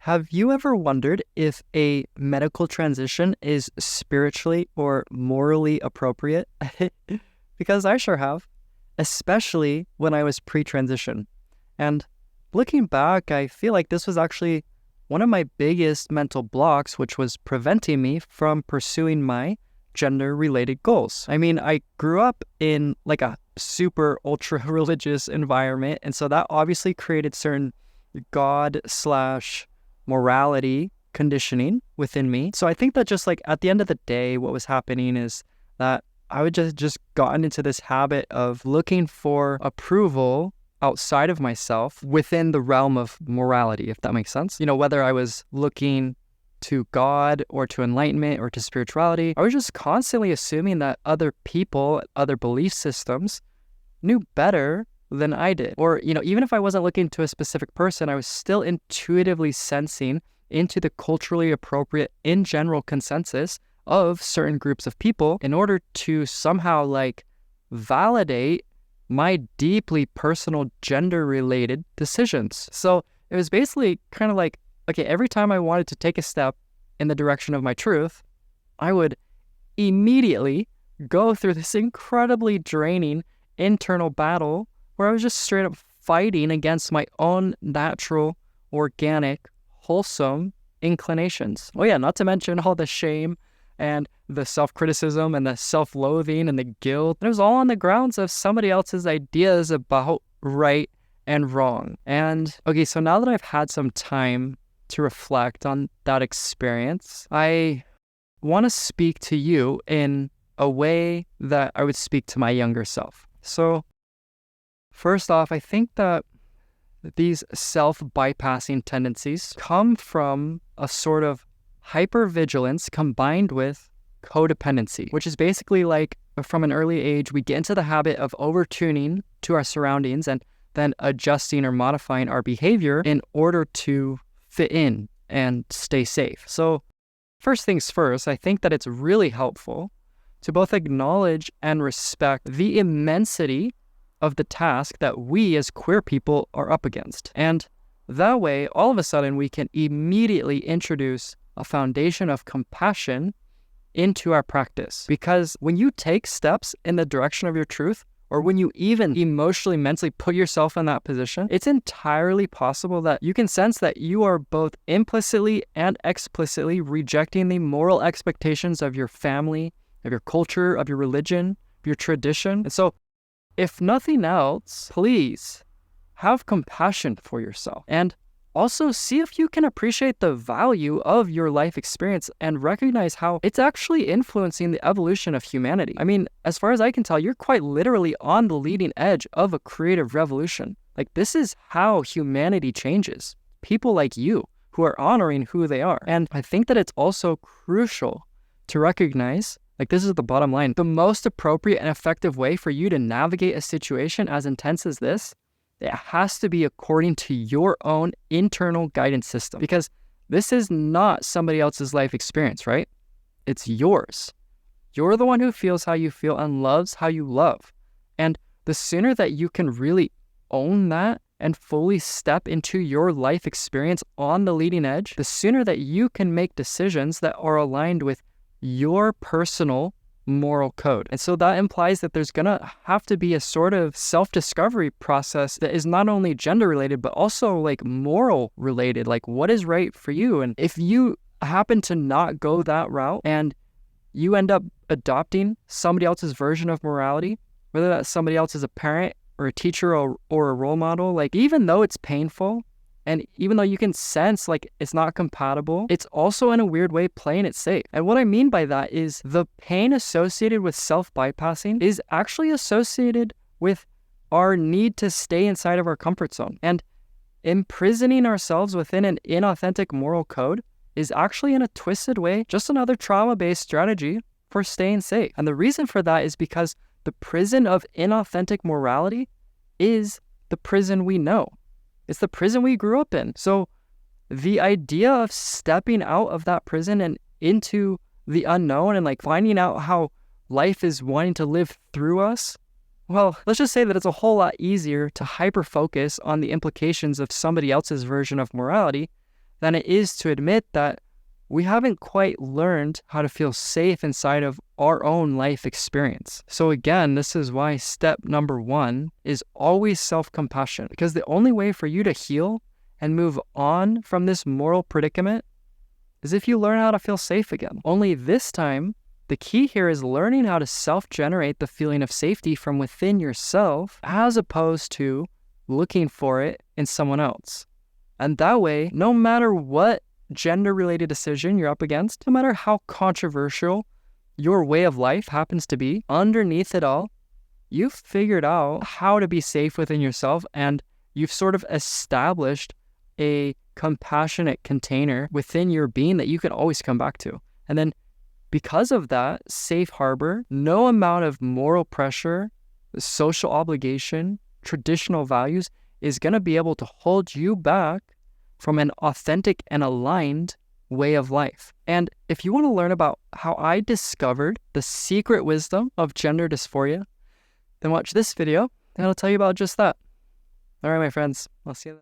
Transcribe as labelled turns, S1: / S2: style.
S1: Have you ever wondered if a medical transition is spiritually or morally appropriate? Because I sure have, especially when I was pre-transition. And looking back, I feel like this was actually one of my biggest mental blocks, which was preventing me from pursuing my gender-related goals. I mean, I grew up in like a super ultra religious environment, and so that obviously created certain God slash morality conditioning within me. So I think that just like at the end of the day, what was happening is that I would just gotten into this habit of looking for approval outside of myself within the realm of morality, if that makes sense. You know, whether I was looking to God or to enlightenment or to spirituality, I was just constantly assuming that other people, other belief systems knew better than I did. Or, you know, even if I wasn't looking to a specific person, I was still intuitively sensing into the culturally appropriate, in general, consensus of certain groups of people in order to somehow like validate my deeply personal gender-related decisions. So it was basically kind of like, okay, every time I wanted to take a step in the direction of my truth, I would immediately go through this incredibly draining internal battle where I was just straight up fighting against my own natural, organic, wholesome inclinations. Oh yeah, not to mention all the shame and the self-criticism and the self-loathing and the guilt. And it was all on the grounds of somebody else's ideas about right and wrong. And okay, so now that I've had some time to reflect on that experience, I want to speak to you in a way that I would speak to my younger self. So first off, I think that these self-bypassing tendencies come from a sort of hypervigilance combined with codependency, which is basically like from an early age, we get into the habit of over-tuning to our surroundings and then adjusting or modifying our behavior in order to fit in and stay safe. So first things first, I think that it's really helpful to both acknowledge and respect the immensity of the task that we as queer people are up against. And that way, all of a sudden, we can immediately introduce a foundation of compassion into our practice. Because when you take steps in the direction of your truth, or when you even emotionally, mentally put yourself in that position, it's entirely possible that you can sense that you are both implicitly and explicitly rejecting the moral expectations of your family, of your culture, of your religion, of your tradition. And so, if nothing else, please have compassion for yourself and also see if you can appreciate the value of your life experience and recognize how it's actually influencing the evolution of humanity. I mean, as far as I can tell, you're quite literally on the leading edge of a creative revolution. Like, this is how humanity changes. People like you who are honoring who they are. And I think that it's also crucial to recognize, like, this is the bottom line, the most appropriate and effective way for you to navigate a situation as intense as this, it has to be according to your own internal guidance system, because this is not somebody else's life experience, right? It's yours. You're the one who feels how you feel and loves how you love. And the sooner that you can really own that and fully step into your life experience on the leading edge, the sooner that you can make decisions that are aligned with your personal moral code. And so that implies that there's gonna have to be a sort of self-discovery process that is not only gender related, but also like moral related, like what is right for you. And if you happen to not go that route and you end up adopting somebody else's version of morality, whether that somebody else is a parent or a teacher or a role model, like even though it's painful, and even though you can sense like it's not compatible, it's also in a weird way playing it safe. And what I mean by that is the pain associated with self-bypassing is actually associated with our need to stay inside of our comfort zone. And imprisoning ourselves within an inauthentic moral code is actually, in a twisted way, just another trauma-based strategy for staying safe. And the reason for that is because the prison of inauthentic morality is the prison we know. It's the prison we grew up in. So the idea of stepping out of that prison and into the unknown and like finding out how life is wanting to live through us, well, let's just say that it's a whole lot easier to hyper-focus on the implications of somebody else's version of morality than it is to admit that we haven't quite learned how to feel safe inside of our own life experience. So again, this is why step number 1 is always self-compassion, because the only way for you to heal and move on from this moral predicament is if you learn how to feel safe again. Only this time, the key here is learning how to self-generate the feeling of safety from within yourself, as opposed to looking for it in someone else. And that way, no matter what gender-related decision you're up against, no matter how controversial your way of life happens to be, underneath it all, you've figured out how to be safe within yourself, and you've sort of established a compassionate container within your being that you can always come back to. And then because of that safe harbor, no amount of moral pressure, social obligation, traditional values is going to be able to hold you back from an authentic and aligned way of life. And if you want to learn about how I discovered the secret wisdom of gender dysphoria, then watch this video and I'll tell you about just that. All right, my friends, I'll see you then.